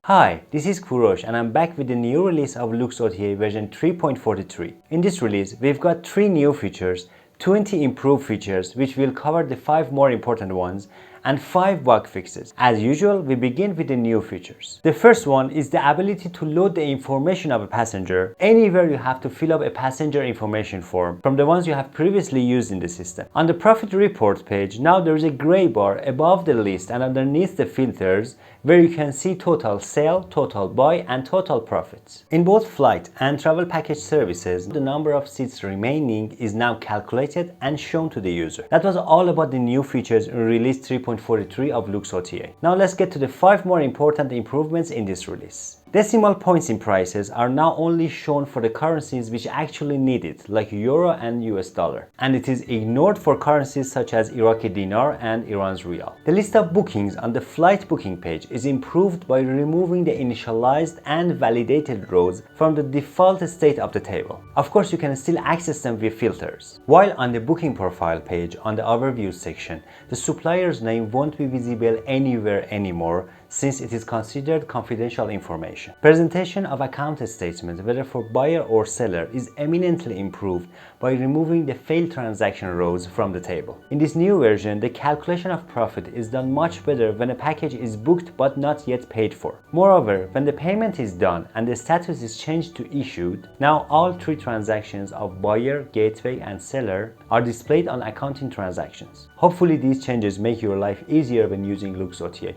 Hi, this is Kurosh and I'm back with the new release of Luxota version 3.43. In this release, we've got 3 new features, 20 improved features which will cover the 5 more important ones, and 5 bug fixes. As usual, we begin with the new features. The first one is the ability to load the information of a passenger anywhere you have to fill up a passenger information form from the ones you have previously used in the system. On the profit report page, now there is a gray bar above the list and underneath the filters where you can see total sale, total buy, and total profits. In both flight and travel package services, the number of seats remaining is now calculated and shown to the user. That was all about the new features in release 3.43 of Luxota. Now let's get to the 5 more important improvements in this release. Decimal points in prices are now only shown for the currencies which actually need it, like Euro and US dollar. And it is ignored for currencies such as Iraqi dinar and Iran's rial. The list of bookings on the flight booking page is improved by removing the initialized and validated rows from the default state of the table. Of course, you can still access them via filters. While on the booking profile page on the overview section, the supplier's name won't be visible anywhere anymore since it is considered confidential information. Presentation of account statements, whether for buyer or seller, is eminently improved by removing the failed transaction rows from the table. In this new version, the calculation of profit is done much better when a package is booked but not yet paid for. Moreover, when the payment is done and the status is changed to issued, now all 3 transactions of buyer, gateway, and seller are displayed on accounting transactions. Hopefully these changes make your life easier when using Luxota.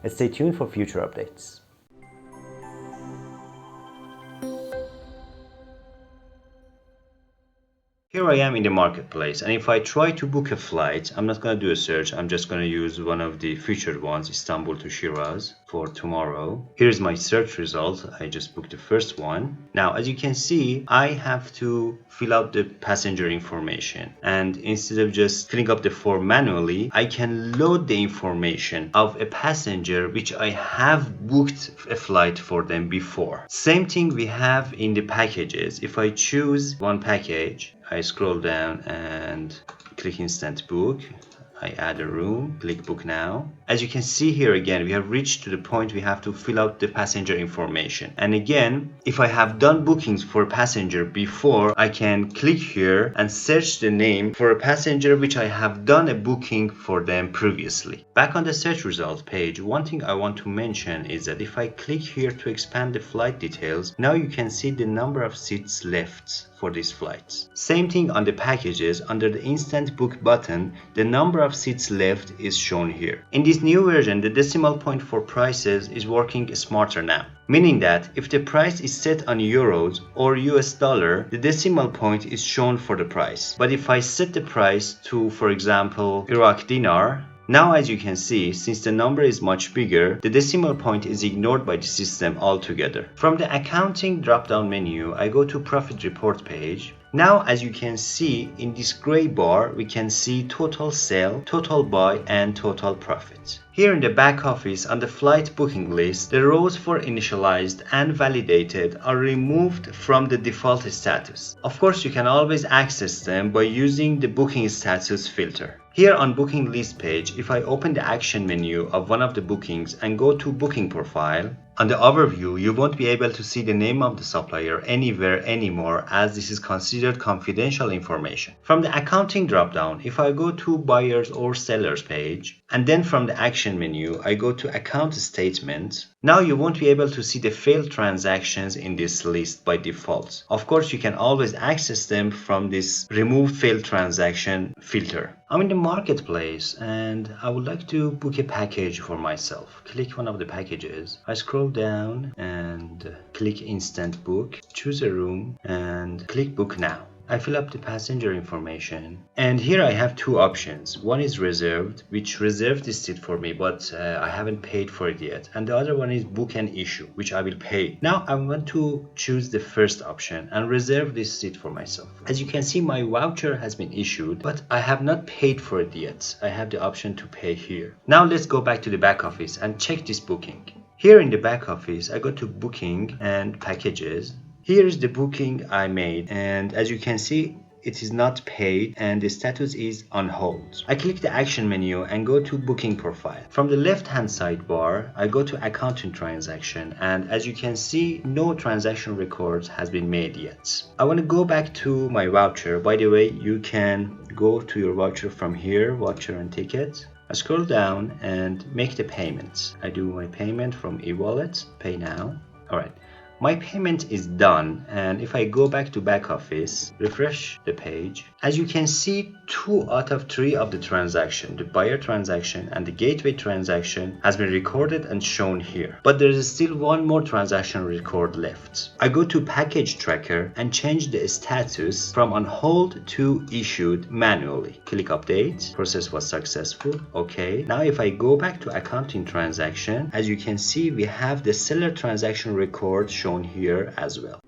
Stay tuned for future updates. Here I am in the marketplace, and if I try to book a flight, I'm not going to do a search, I'm just going to use one of the featured ones, Istanbul to Shiraz, for tomorrow. Here's my search result. I just booked the first one. Now, as you can see, I have to fill out the passenger information, and instead of just filling up the form manually, I can load the information of a passenger which I have booked a flight for them before. Same thing we have in the packages. If I choose one package, I scroll down and click instant book. I add a room, click book now. As you can see here again, we have reached to the point we have to fill out the passenger information. And again, if I have done bookings for a passenger before, I can click here and search the name for a passenger which I have done a booking for them previously. Back on the search result page, one thing I want to mention is that if I click here to expand the flight details, now you can see the number of seats left for these flights. Same thing on the packages. Under the instant book button, the number of seats left is shown here. In this new version, the decimal point for prices is working smarter now, meaning that if the price is set on euros or US dollar, the decimal point is shown for the price. But if I set the price to, for example, Iraq dinar, now as you can see, since the number is much bigger, the decimal point is ignored by the system altogether. From the accounting drop-down menu, I go to profit report page. Now as you can see, in this gray bar, we can see total sale, total buy, and total profit. Here in the back office on the flight booking list, the rows for initialized and validated are removed from the default status. Of course, you can always access them by using the booking status filter. Here on booking list page, if I open the action menu of one of the bookings and go to booking profile, on the overview, you won't be able to see the name of the supplier anywhere anymore, as this is considered confidential information. From the accounting dropdown, if I go to buyers or sellers page, and then from the action menu, I go to account statement, now you won't be able to see the failed transactions in this list by default. Of course, you can always access them from this remove failed transaction filter. I'm in the marketplace and I would like to book a package for myself. Click one of the packages. I scroll down and click instant book, choose a room and click book now. I fill up the passenger information, and here I have 2 options. One is reserved, which reserved this seat for me, but I haven't paid for it yet, and the other one is book and issue, which I will pay. Now I want to choose the first option and reserve this seat for myself. As you can see, my voucher has been issued, but I have not paid for it yet. I have the option to pay here. Now let's go back to the back office and check this booking. Here in the back office, I go to booking and packages. Here is the booking I made, and as you can see, it is not paid and the status is on hold. I click the action menu and go to booking profile. From the left hand sidebar, I go to accounting transaction, and as you can see, no transaction record has been made yet. I want to go back to my voucher. By the way, you can go to your voucher from here, voucher and ticket. I scroll down and make the payment. I do my payment from e-wallet, pay now. Alright, my payment is done, and if I go back to back office, refresh the page, as you can see, 2 out of 3 of the transaction, the buyer transaction and the gateway transaction, has been recorded and shown here. But there is still one more transaction record left. I go to package tracker and change the status from on hold to issued manually. Click update, process was successful, okay. Now if I go back to accounting transaction, as you can see, we have the seller transaction record shown here as well.